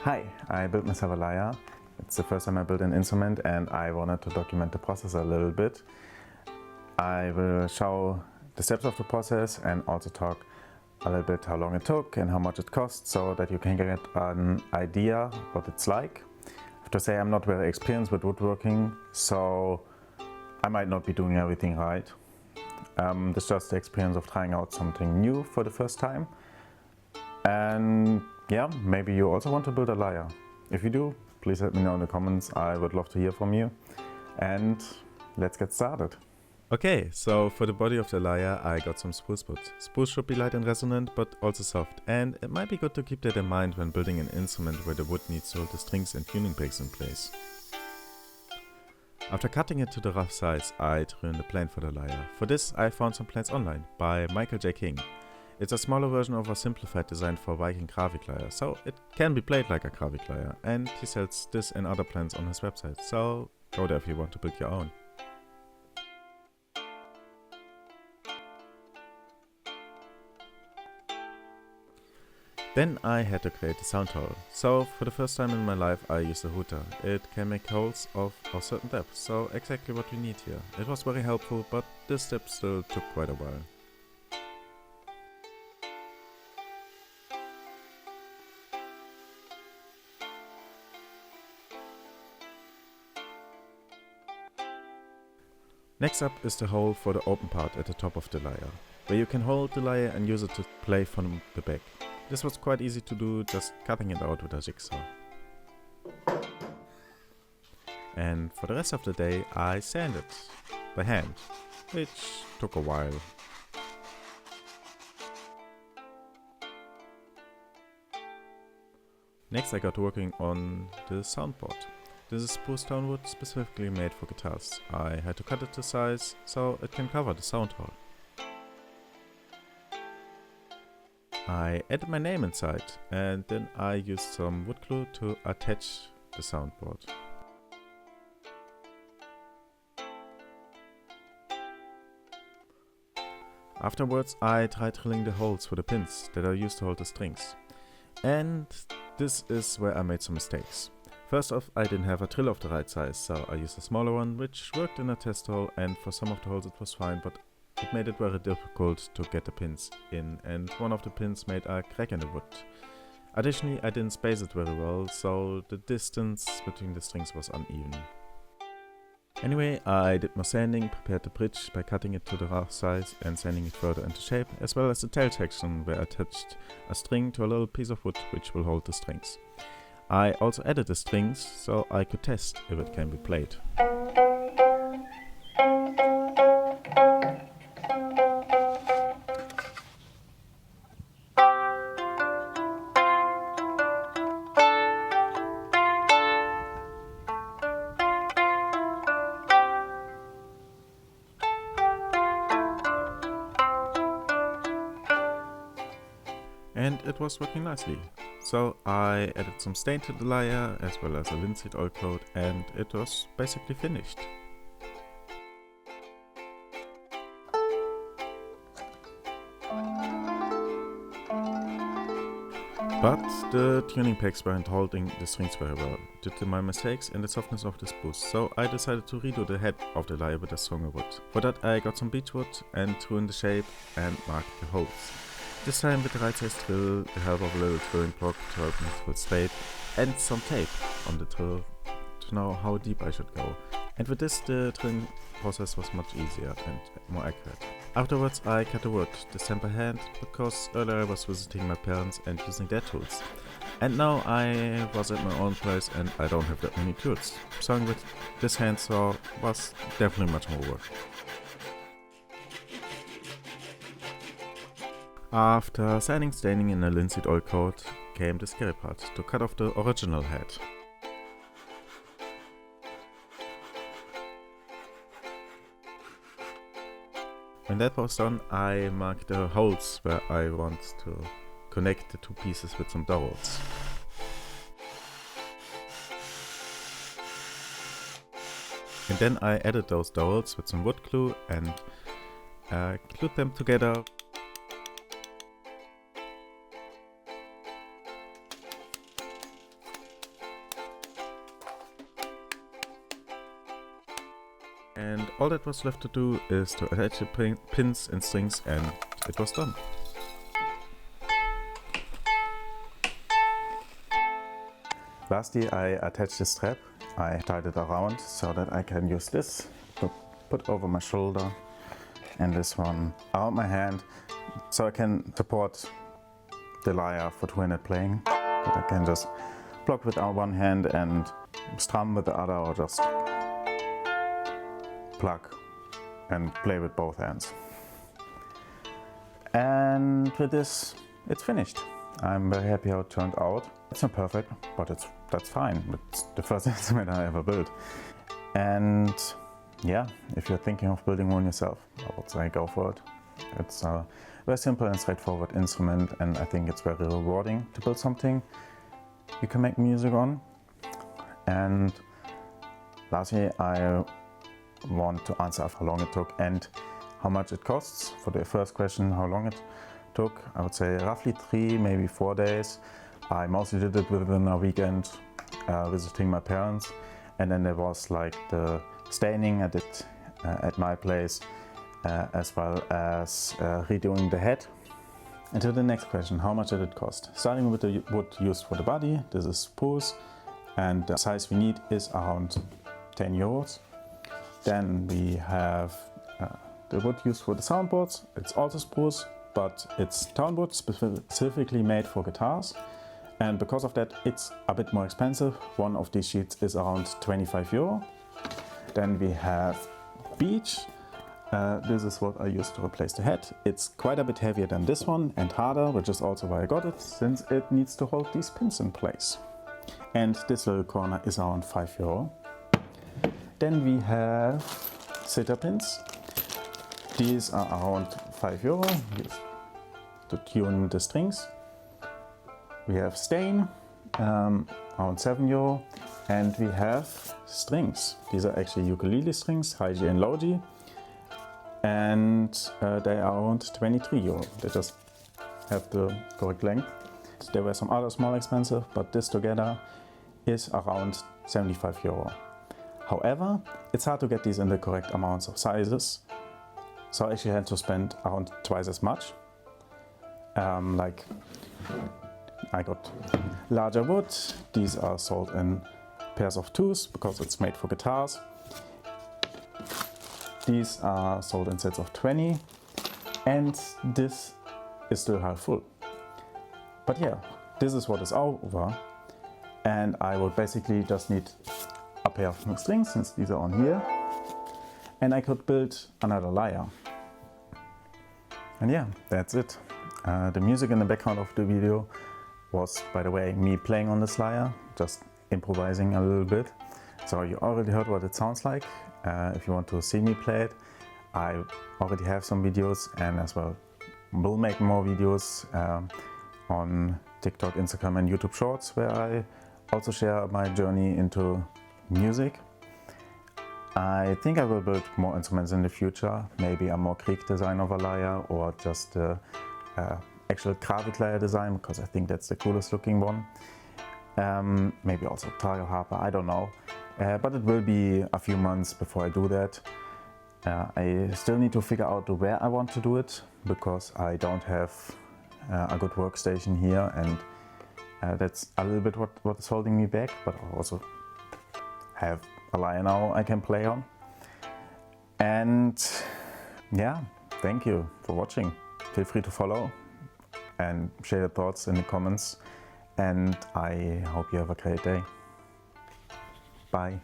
Hi, I built myself a lyre. It's the first time I built an instrument and I wanted to document the process a little bit. I will show the steps of the process and also talk a little bit how long it took and how much it cost so that you can get an idea what it's like. I have to say I'm not very experienced with woodworking, so I might not be doing everything right. It's just the experience of trying out something new for the first time. And yeah, maybe you also want to build a lyre. If you do, please let me know in the comments. I would love to hear from you. And let's get started. Okay, so for the body of the lyre I got some spruce wood. Spruce should be light and resonant but also soft, and it might be good to keep that in mind when building an instrument where the wood needs to hold the strings and tuning pegs in place. After cutting it to the rough size, I drew in the plan for the lyre. For this I found some plans online by Micheal J King. It's a smaller version of a simplified design for Viking Kravik Lyre, so it can be played like a Kravik Lyre, and he sells this and other plans on his website, so go there if you want to build your own. Then I had to create a sound hole. So for the first time in my life I used a router. It can make holes of a certain depth, so exactly what we need here. It was very helpful, but this step still took quite a while. Next up is the hole for the open part at the top of the lyre, where you can hold the lyre and use it to play from the back. This was quite easy to do, just cutting it out with a jigsaw. And for the rest of the day I sanded by hand, which took a while. Next I got working on the soundboard. This is spruce stone wood specifically made for guitars. I had to cut it to size so it can cover the sound hole. I added my name inside and then I used some wood glue to attach the soundboard. Afterwards I tried drilling the holes for the pins that are used to hold the strings. And this is where I made some mistakes. First off, I didn't have a drill of the right size, so I used a smaller one which worked in a test hole, and for some of the holes it was fine, but it made it very difficult to get the pins in, and one of the pins made a crack in the wood. Additionally, I didn't space it very well, so the distance between the strings was uneven. Anyway, I did more sanding, prepared the bridge by cutting it to the rough size and sanding it further into shape, as well as the tail section where I attached a string to a little piece of wood which will hold the strings. I also added the strings so I could test if it can be played. And it was working nicely. So I added some stain to the lyre as well as a linseed oil coat, and it was basically finished. But the tuning pegs weren't holding the strings very well due to my mistakes and the softness of the spruce, so I decided to redo the head of the lyre with a stronger wood. For that I got some beechwood and drew in the shape and marked the holes. This time with the right size drill, the help of a little drilling block to help me drill straight, and some tape on the drill to know how deep I should go. And with this the drilling process was much easier and more accurate. Afterwards I cut the wood, this time by hand, because earlier I was visiting my parents and using their tools. And now I was at my own place and I don't have that many tools. Sawing with this handsaw was definitely much more work. After sanding, staining in a linseed oil coat came the scary part, to cut off the original head. When that was done, I marked the holes where I want to connect the two pieces with some dowels. And then I added those dowels with some wood glue and glued them together. And all that was left to do is to attach the pins and strings, and it was done. Lastly, I attached the strap. I tied it around so that I can use this to put over my shoulder and this one around my hand, so I can support the lyre for two-handed playing. But I can just block with one hand and strum with the other, or just pluck and play with both hands. And with this, it's finished. I'm very happy how it turned out. It's not perfect, but that's fine. It's the first instrument I ever built. And yeah, if you're thinking of building one yourself, I would say go for it. It's a very simple and straightforward instrument, and I think it's very rewarding to build something you can make music on. And lastly, I want to answer how long it took and how much it costs. For the first question, how long it took, I would say roughly 3, maybe 4 days. I mostly did it within a weekend, visiting my parents, and then there was like the staining I did at my place, as well as redoing the head. And to the next question, how much did it cost? Starting with the wood used for the body, this is spruce, and the size we need is around 10 euros. Then we have the wood used for the soundboards. It's also spruce, but it's soundboard specifically made for guitars. And because of that, it's a bit more expensive. One of these sheets is around 25 euro. Then we have beech. This is what I used to replace the head. It's quite a bit heavier than this one and harder, which is also why I got it, since it needs to hold these pins in place. And this little corner is around 5 euro. Then we have sitter pins. These are around 5 euro to tune the strings. We have stain, around 7 euro. And we have strings. These are actually ukulele strings, high G and low G. And they are around 23 euro. They just have the correct length. There were some others more expensive, but this together is around 75 euro. However, it's hard to get these in the correct amounts of sizes. So I actually had to spend around twice as much. Like I got larger wood. These are sold in pairs of 2s because it's made for guitars. These are sold in sets of 20, and this is still half full. But yeah, this is what is over, and I would basically just need a pair of new strings, since these are on here, and I could build another lyre. And yeah, that's it. The music in the background of the video was, by the way, me playing on this lyre, just improvising a little bit. So you already heard what it sounds like. If you want to see me play it, I already have some videos, and as well will make more videos on TikTok, Instagram and YouTube Shorts, where I also share my journey into music. I think I will build more instruments in the future, maybe a more Kravik design of a lyre, or just the actual Kravik Lyre design, because I think that's the coolest looking one. Maybe also tile harper, I don't know. But it will be a few months before I do that. I still need to figure out where I want to do it, because I don't have a good workstation here, and that's a little bit what is holding me back. But I also have a lyre now I can play on. And yeah, thank you for watching. Feel free to follow and share your thoughts in the comments, and I hope you have a great day. Bye.